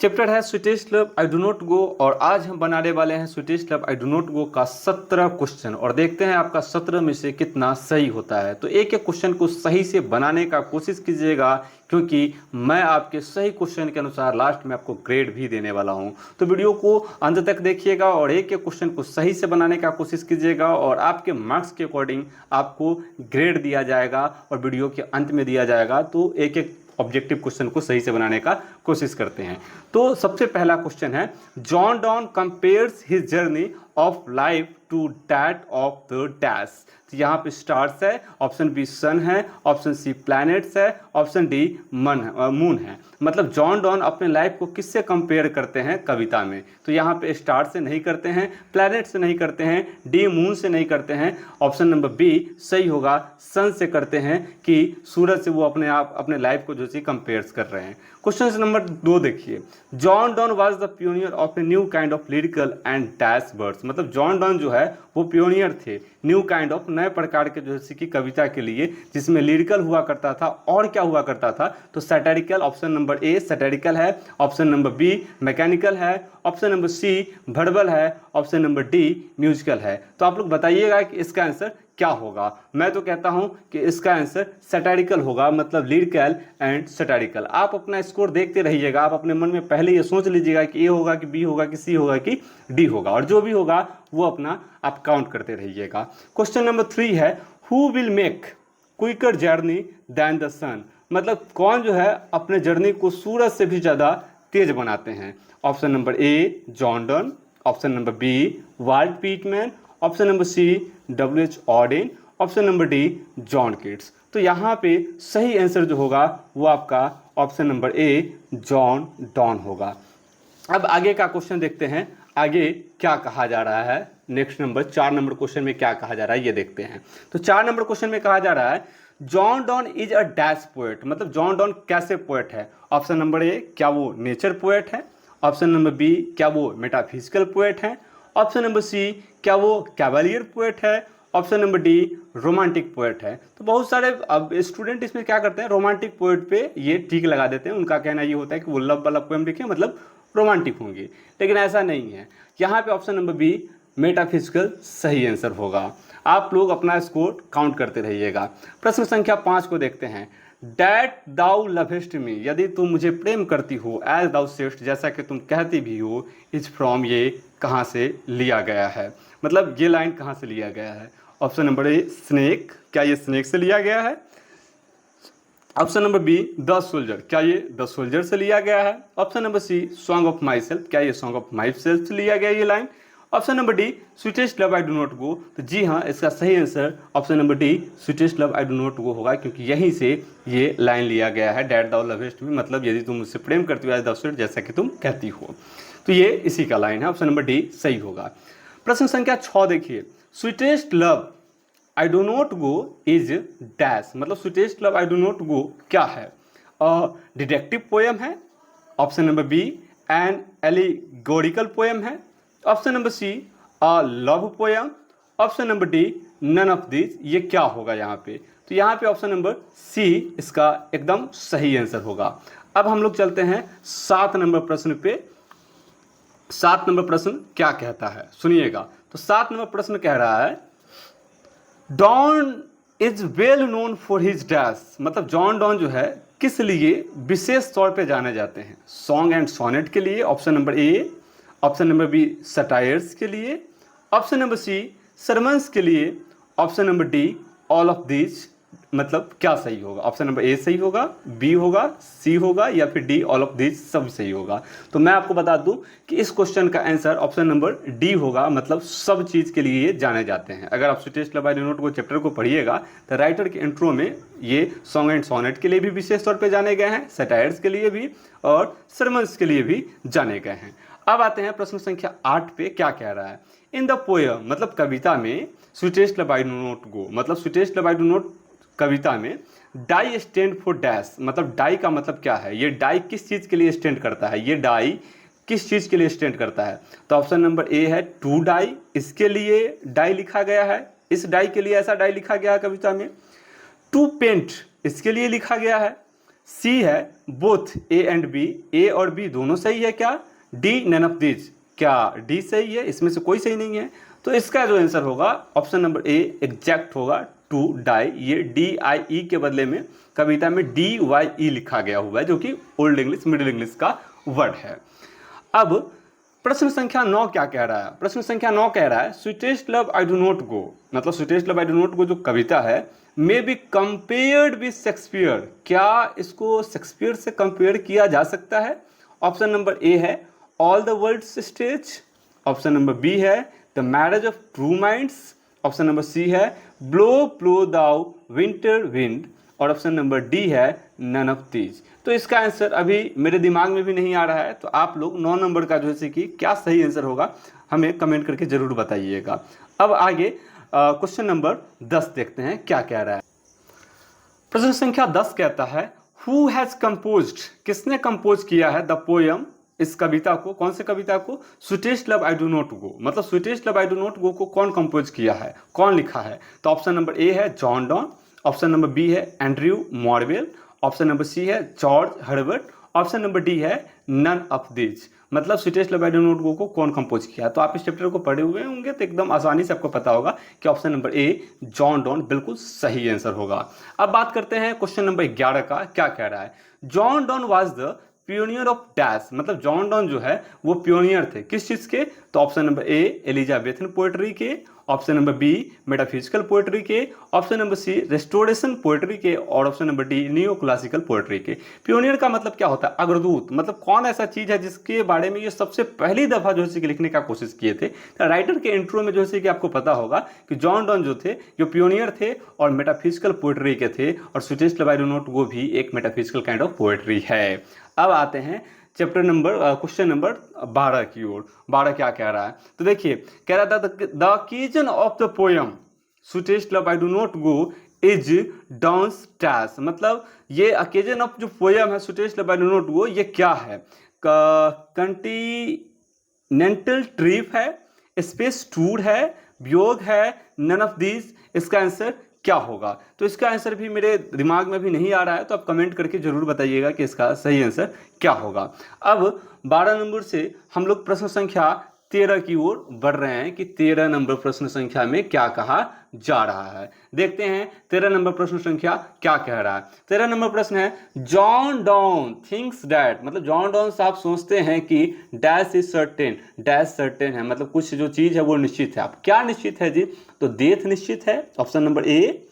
Chapter है sweetest love I do not गो और आज हम बनाने वाले हैं sweetest love I do not गो का 17 क्वेश्चन और देखते हैं आपका 17 में से कितना सही होता है। तो एक एक क्वेश्चन को सही से बनाने का कोशिश कीजिएगा क्योंकि मैं आपके सही क्वेश्चन के अनुसार लास्ट में आपको ग्रेड भी देने वाला हूं। तो वीडियो को अंत तक देखिएगा और एक एक क्वेश्चन को सही से बनाने का कोशिश कीजिएगा और आपके मार्क्स के अकॉर्डिंग आपको ग्रेड दिया जाएगा और वीडियो के अंत में दिया जाएगा। तो एक एक ऑब्जेक्टिव क्वेश्चन को सही से बनाने का कोशिश करते हैं। तो सबसे पहला क्वेश्चन है, John Donne compares his journey of life to that of the dash. तो यहाँ पे स्टार्स है, ऑप्शन बी सन है, ऑप्शन सी प्लैनेट्स है, ऑप्शन डी मून है। मतलब जॉन डॉन अपने लाइफ को किससे कंपेयर करते हैं कविता में। तो यहाँ पे स्टार से नहीं करते हैं, प्लैनेट से नहीं करते हैं, डी मून से नहीं करते हैं, ऑप्शन नंबर बी सही होगा, सन से करते हैं कि सूरज से वो अपने लाइफ को जो सी कंपेयर्स कर रहे हैं। क्वेश्चन नंबर 2 देखिए, John Donne was the pioneer of a new kind of lyrical and dash words. मतलब जॉन डॉन जो है वो पियोनियर थे न्यू काइंड ऑफ नए प्रकार के जो की कविता के लिए जिसमें लिरिकल हुआ करता था और क्या हुआ करता था। तो सैटेरिकल, ऑप्शन नंबर ए सैटेरिकल है, ऑप्शन नंबर बी मैकेनिकल है, ऑप्शन नंबर सी वर्बल है, ऑप्शन नंबर डी म्यूजिकल है। तो आप लोग बताइएगा कि इसका आंसर क्या होगा। मैं तो कहता हूं कि इसका आंसर सैटेरिकल होगा, मतलब लिरिकल एंड सैटेरिकल। आप अपना स्कोर देखते रहिएगा, आप अपने मन में पहले ये सोच लीजिएगा कि ए होगा कि बी होगा कि सी होगा कि डी होगा और जो भी होगा वो अपना आप काउंट करते रहिएगा। क्वेश्चन नंबर 3 है, who will make quicker journey than the sun. मतलब कौन जो है अपने जर्नी को सूरज से भी ज़्यादा तेज बनाते हैं। Option number A John Donne, option number B Walt Whitman, option number C W.H. Auden, option number D John Keats. तो यहाँ पे सही आंसर जो होगा वो आपका option number A John Donne होगा। अब आगे का क्वेश्चन देखते हैं, आगे क्या कहा जा रहा है। नेक्स्ट नंबर 4 नंबर क्वेश्चन में क्या कहा जा रहा है ये देखते हैं। तो 4 नंबर क्वेश्चन में कहा जा रहा है, John don is a dash poet. मतलब जॉन डॉन कैसे पोएट है। ऑप्शन नंबर ए क्या वो नेचर पोएट है, ऑप्शन नंबर बी क्या वो मेटाफिजिकल पोएट है, ऑप्शन नंबर सी क्या वो कैवलियर पोएट है, option number D romantic poet है। तो बहुत सारे अब स्टूडेंट इसमें क्या करते हैं, रोमांटिक पोएट पे ये टिक लगा देते हैं। उनका कहना ये होता है कि वो लव वाला पोएम लिखे मतलब रोमांटिक होंगे, लेकिन ऐसा नहीं है। यहाँ पे ऑप्शन नंबर बी मेटाफिजिकल सही आंसर होगा। आप लोग अपना स्कोर काउंट करते रहिएगा। प्रश्न संख्या 5 को देखते हैं, डैट दाउ लवेस्ट मी। यदि तुम मुझे प्रेम करती हो, एज दाउ सेस्ट जैसा कि तुम कहती भी हो, इज फ्रॉम ये कहाँ से लिया गया है। मतलब ये लाइन कहाँ से लिया गया है। ऑप्शन नंबर ए स्नेक, क्या ये स्नेक से लिया गया है। Option number B the soldier, क्या ये द सोल्जर से लिया गया है। Option number C song of myself, क्या ये सॉन्ग ऑफ माई सेल्फ से लिया गया ये line. Option number D sweetest love I do not गो। तो जी हाँ, इसका सही answer option number D sweetest love I do not गो होगा, क्योंकि यहीं से ये लाइन लिया गया है, डैट दाउ लवेस्ट मी। मतलब यदि तुम मुझसे प्रेम करती हो एज द सोल्जर जैसा कि तुम कहती हो। तो ये इसी का लाइन है, ऑप्शन नंबर डी सही होगा। प्रश्न संख्या 6 देखिए, sweetest love I do not go is dash. मतलब sweetest love I do not go क्या है। डिटेक्टिव पोएम है, option number B an allegorical poem है, option number C a love poem, option number D none of this. ये क्या होगा यहाँ पे। तो यहाँ पे ऑप्शन नंबर सी इसका एकदम सही आंसर होगा। अब हम लोग चलते हैं 7 नंबर प्रश्न पे। 7 नंबर प्रश्न क्या कहता है सुनिएगा। तो 7 नंबर प्रश्न कह रहा है, Donne is well known for his dash. मतलब जॉन डॉन जो है किस लिए विशेष तौर पे जाने जाते हैं। सॉन्ग एंड सोनेट के लिए, option number A, option number B satires के लिए, ऑप्शन नंबर सी सरमन्स के लिए, option number D all of this. मतलब क्या सही होगा। ऑप्शन नंबर ए सही होगा, बी होगा, सी होगा या फिर डी ऑल ऑफ दिस सब सही होगा। तो मैं आपको बता दूं कि इस क्वेश्चन का आंसर ऑप्शन नंबर डी होगा। मतलब सब चीज़ के लिए ये जाने जाते हैं। अगर आप sweetest love I do not go chapter को पढ़िएगा तो राइटर के इंट्रो में ये सॉन्ग एंड सोनेट के लिए भी विशेष तौर पर जाने गए हैं, सटायर्स के लिए भी और सरमन्स के लिए भी जाने गए हैं। अब आते हैं प्रश्न संख्या 8 पे। क्या कह रहा है, इन द पोएम मतलब कविता में sweetest love I do not go. मतलब sweetest love I do not कविता में डाई स्टैंड फॉर डैश। मतलब डाई का मतलब क्या है, ये डाई किस चीज़ के लिए स्टैंड करता है, ये डाई किस चीज़ के लिए स्टैंड करता है। तो ऑप्शन नंबर ए है टू डाई, इसके लिए डाई लिखा गया है, इस डाई के लिए ऐसा डाई लिखा गया है कविता में। टू पेंट इसके लिए लिखा गया है। सी है बोथ ए एंड बी, ए और बी दोनों सही है क्या? डी नन ऑफ दिस, क्या डी सही है? इसमें से कोई सही नहीं है। तो इसका जो आंसर होगा ऑप्शन नंबर ए एग्जैक्ट होगा, टू डाई। ये डी आई ई के बदले में कविता में डी वाई ई लिखा गया हुआ है, जो कि ओल्ड इंग्लिश मिडिल इंग्लिश का वर्ड है। अब प्रश्न संख्या 9 क्या कह रहा है? प्रश्न संख्या 9 कह रहा है sweetest love I do not go, मतलब sweetest love I do not go जो कविता है may be compared with Shakespeare, क्या इसको शेक्सपियर से कंपेयर किया जा सकता है? ऑप्शन नंबर ए है all the world's stage, option number B है the marriage of true minds, option number C है blow blow thou winter wind, और ऑप्शन नंबर डी है नन ऑफ दीज। तो इसका आंसर अभी मेरे दिमाग में भी नहीं आ रहा है, तो आप लोग 9 नंबर का जो है कि क्या सही आंसर होगा हमें कमेंट करके जरूर बताइएगा। अब आगे क्वेश्चन नंबर 10 देखते हैं क्या कह रहा है। प्रश्न संख्या 10 कहता है हु हैज कंपोज्ड, किसने कंपोज किया है द पोयम, इस कविता को, कौन से कविता को? Sweetest love I do not go, मतलब sweetest love I do not go को कौन कंपोज किया है, कौन लिखा है? तो ऑप्शन नंबर ए है John Donne, option number B है Andrew Marvell, option number C है George Herbert, option number D है नन ऑफ दिस, मतलब sweetest love I do not go को कौन कंपोज किया? तो आप इस चैप्टर को पढ़े हुए होंगे तो एकदम आसानी से आपको पता होगा कि option number A John don बिल्कुल सही आंसर होगा। अब बात करते हैं क्वेश्चन नंबर 11 का, क्या कह रहा है? John Donne was the pioneer of dash, मतलब जॉन डॉन जो है वो पियोनियर थे किस चीज के? तो option number A Elizabethan poetry के, option number B metaphysical poetry के, option number C restoration poetry के, और option number D new classical poetry के। पियोनियर का मतलब क्या होता है? अग्रदूत, मतलब कौन ऐसा चीज है जिसके बारे में ये सबसे पहली दफा जो है कि लिखने का कोशिश किए थे। तो राइटर के इंट्रो में जो है कि आपको पता होगा कि जॉन डॉन जो थे जो पियोनियर थे और मेटाफिजिकल पोएट्री के थे, और sweetest love I do not गो भी एक मेटाफिजिकल काइंड ऑफ पोएट्री है। अब आते हैं चैप्टर नंबर क्वेश्चन नंबर 12 की ओर। 12 क्या कह रहा है? तो देखिए कह रहा था the occasion of the poem sweetest love I do not go is dance टैस, मतलब ये ओकेजन ऑफ जो पोयम है sweetest love I do not go ये क्या है? कंटिनेंटल ट्रिप है, स्पेस टूर है, वियोग है, नन ऑफ दिस, इसका आंसर क्या होगा? तो इसका आंसर भी मेरे दिमाग में भी नहीं आ रहा है, तो आप कमेंट करके जरूर बताइएगा कि इसका सही आंसर क्या होगा। अब 12 नंबर से हम लोग प्रश्न संख्या 13 की ओर बढ़ रहे हैं कि 13 नंबर प्रश्न संख्या में क्या कहा जा रहा है। देखते हैं 13 नंबर प्रश्न संख्या क्या कह रहा है। 13 नंबर प्रश्न है जॉन डॉन थिंक्स दैट, मतलब जॉन डॉन साहब सोचते हैं कि dash is certain, dash certain है, मतलब कुछ जो चीज है वो निश्चित है। अब क्या निश्चित है जी? तो डेथ निश्चित है, option number A,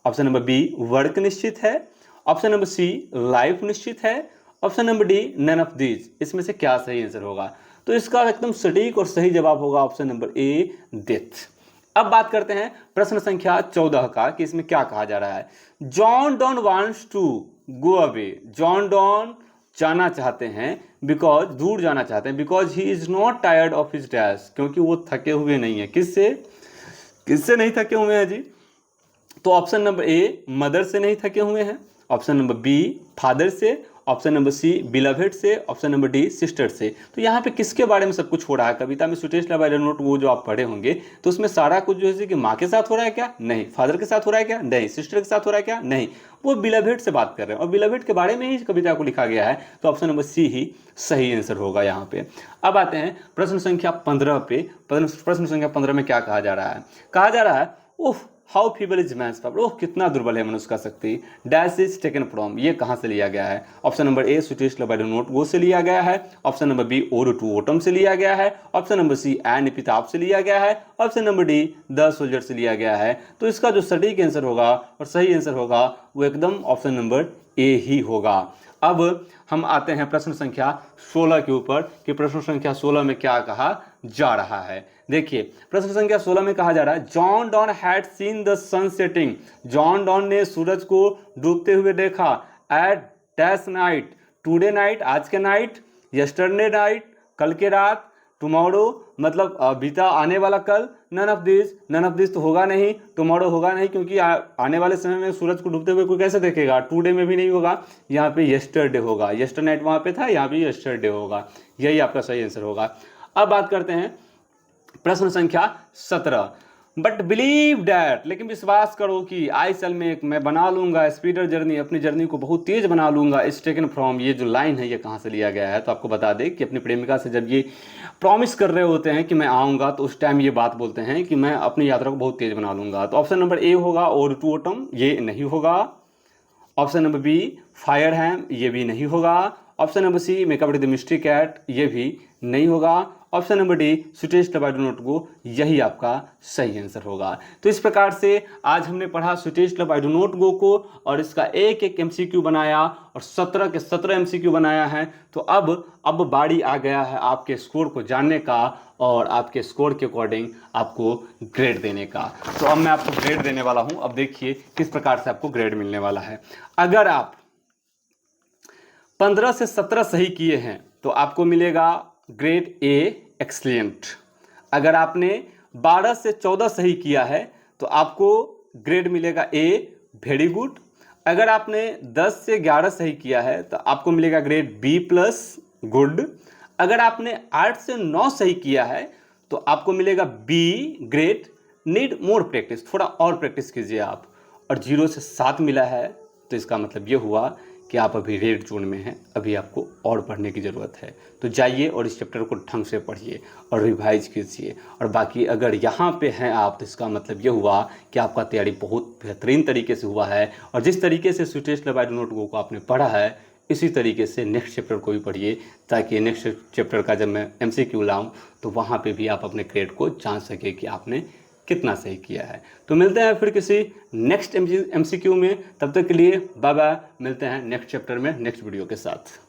option number B work निश्चित है, ऑप्शन नंबर सी लाइफ निश्चित है, option number D none of these, इसमें से क्या सही आंसर होगा? तो इसका एकदम सटीक और सही जवाब होगा ऑप्शन नंबर ए डेथ। अब बात करते हैं प्रश्न संख्या 14 का कि इसमें क्या कहा जा रहा है। John Donne wants to go away, John Donne जाना चाहते हैं, बिकॉज दूर जाना चाहते हैं, because he is not tired of his dash, क्योंकि वो थके हुए नहीं है। किससे किससे नहीं थके हुए हैं जी? तो ऑप्शन नंबर ए मदर से नहीं थके हुए हैं, ऑप्शन नंबर बी फादर से, ऑप्शन नंबर सी बिलवेड से, ऑप्शन नंबर डी सिस्टर से। तो यहाँ पे किसके बारे में सब कुछ हो रहा है? कविता में sweetest love I do not वो जो आप पढ़े होंगे तो उसमें सारा कुछ जो है कि माँ के साथ हो रहा है क्या? नहीं। फादर के साथ हो रहा है क्या? नहीं। सिस्टर के साथ हो रहा है क्या? नहीं। वो बिलवेड से बात कर रहे हैं और बिलवेड के बारे में ही कविता को लिखा गया है, तो ऑप्शन नंबर सी ही सही आंसर होगा यहाँ पे। अब आते हैं प्रश्न संख्या 15 पे। प्रश्न संख्या 15 में क्या कहा जा रहा है? कहा जा रहा है उफ how feeble is man's power, oh कितना दुर्बल है मनुष्य का शक्ति। डैश इज टेकन फ्रॉम, ये कहाँ से लिया गया है? Option number A sweetest love I do not go से लिया गया है, option number B ode to autumn से लिया गया है, option number C an epitaph से लिया गया है, option number D the soldier से लिया गया है। तो इसका जो सटीक आंसर होगा और सही आंसर होगा वो एकदम ऑप्शन नंबर ए ही होगा। अब हम आते हैं प्रश्न संख्या 16 के ऊपर कि प्रश्न संख्या 16 में क्या कहा जा रहा है। देखिए प्रश्न संख्या 16 में कहा जा रहा है John Donne had seen the sun setting, John Donne ने सूरज को डूबते हुए देखा at dash night, today night आज के नाइट, यस्टरडे नाइट कल के रात, टुमारो मतलब बीता आने वाला कल, नन ऑफ दिस तो होगा नहीं, टुमारो होगा नहीं क्योंकि आने वाले समय में सूरज को डूबते हुए कोई कैसे देखेगा, टुडे में भी नहीं होगा, यहाँ पे यस्टरडे होगा, यस्टर नाइट वहाँ पे था, यहाँ पे यस्टरडे होगा, यही आपका सही आंसर होगा। अब बात करते हैं प्रश्न संख्या 17। बट बिलीव डैट, लेकिन विश्वास करो कि आई शैल मेक, मैं बना लूंगा स्पीडर जर्नी, अपनी जर्नी को बहुत तेज बना लूंगा। इस टेकन फ्रॉम, ये जो लाइन है ये कहाँ से लिया गया है, तो आपको बता दें कि अपनी प्रेमिका से जब ये प्रॉमिस कर रहे होते हैं कि मैं आऊँगा, तो उस टाइम ये बात बोलते हैं कि मैं अपनी यात्रा को बहुत तेज बना लूंगा। तो ऑप्शन नंबर ए होगा और टू ऑटम, ये नहीं होगा। Option number B fire ham, ये भी नहीं होगा। Option number C make up with the mystery cat, ये भी नहीं होगा। Option number D sweetest love I do not go, यही आपका सही आंसर होगा। तो इस प्रकार से आज हमने पढ़ा sweetest love I do not go को, और इसका एक एक एमसीक्यू बनाया और 17 के 17 एमसीक्यू बनाया है। तो अब बारी आ गया है आपके स्कोर को जानने का और आपके स्कोर के अकॉर्डिंग आपको ग्रेड देने का। तो अब मैं आपको ग्रेड देने वाला हूं। अब देखिए किस प्रकार से आपको ग्रेड मिलने वाला है। अगर आप 15 से 17 सही किए हैं तो आपको मिलेगा ग्रेड ए एक्सीलेंट। अगर आपने 12 से 14 सही किया है तो आपको ग्रेड मिलेगा ए वेरी गुड। अगर आपने 10 से 11 सही किया है तो आपको मिलेगा ग्रेड बी प्लस गुड। अगर आपने 8 से 9 सही किया है तो आपको मिलेगा B grade need more practice, थोड़ा और प्रैक्टिस कीजिए आप। और 0 से 7 मिला है तो इसका मतलब ये हुआ कि आप अभी रेड जोन में हैं, अभी आपको और पढ़ने की ज़रूरत है। तो जाइए और इस चैप्टर को ढंग से पढ़िए और रिवाइज कीजिए। और बाकी अगर यहाँ पे हैं आप तो इसका मतलब ये हुआ कि आपका तैयारी बहुत बेहतरीन तरीके से हुआ है। और जिस तरीके से sweetest love I do not go को आपने पढ़ा है, इसी तरीके से नेक्स्ट चैप्टर को भी पढ़िए, ताकि नेक्स्ट चैप्टर का जब मैं एमसीक्यू लाऊं तो वहाँ पे भी आप अपने ग्रेड को जान सके कि आपने कितना सही किया है। तो मिलते हैं फिर किसी नेक्स्ट एमसीक्यू में, तब तक के लिए बाय बाय। मिलते हैं नेक्स्ट चैप्टर में नेक्स्ट वीडियो के साथ।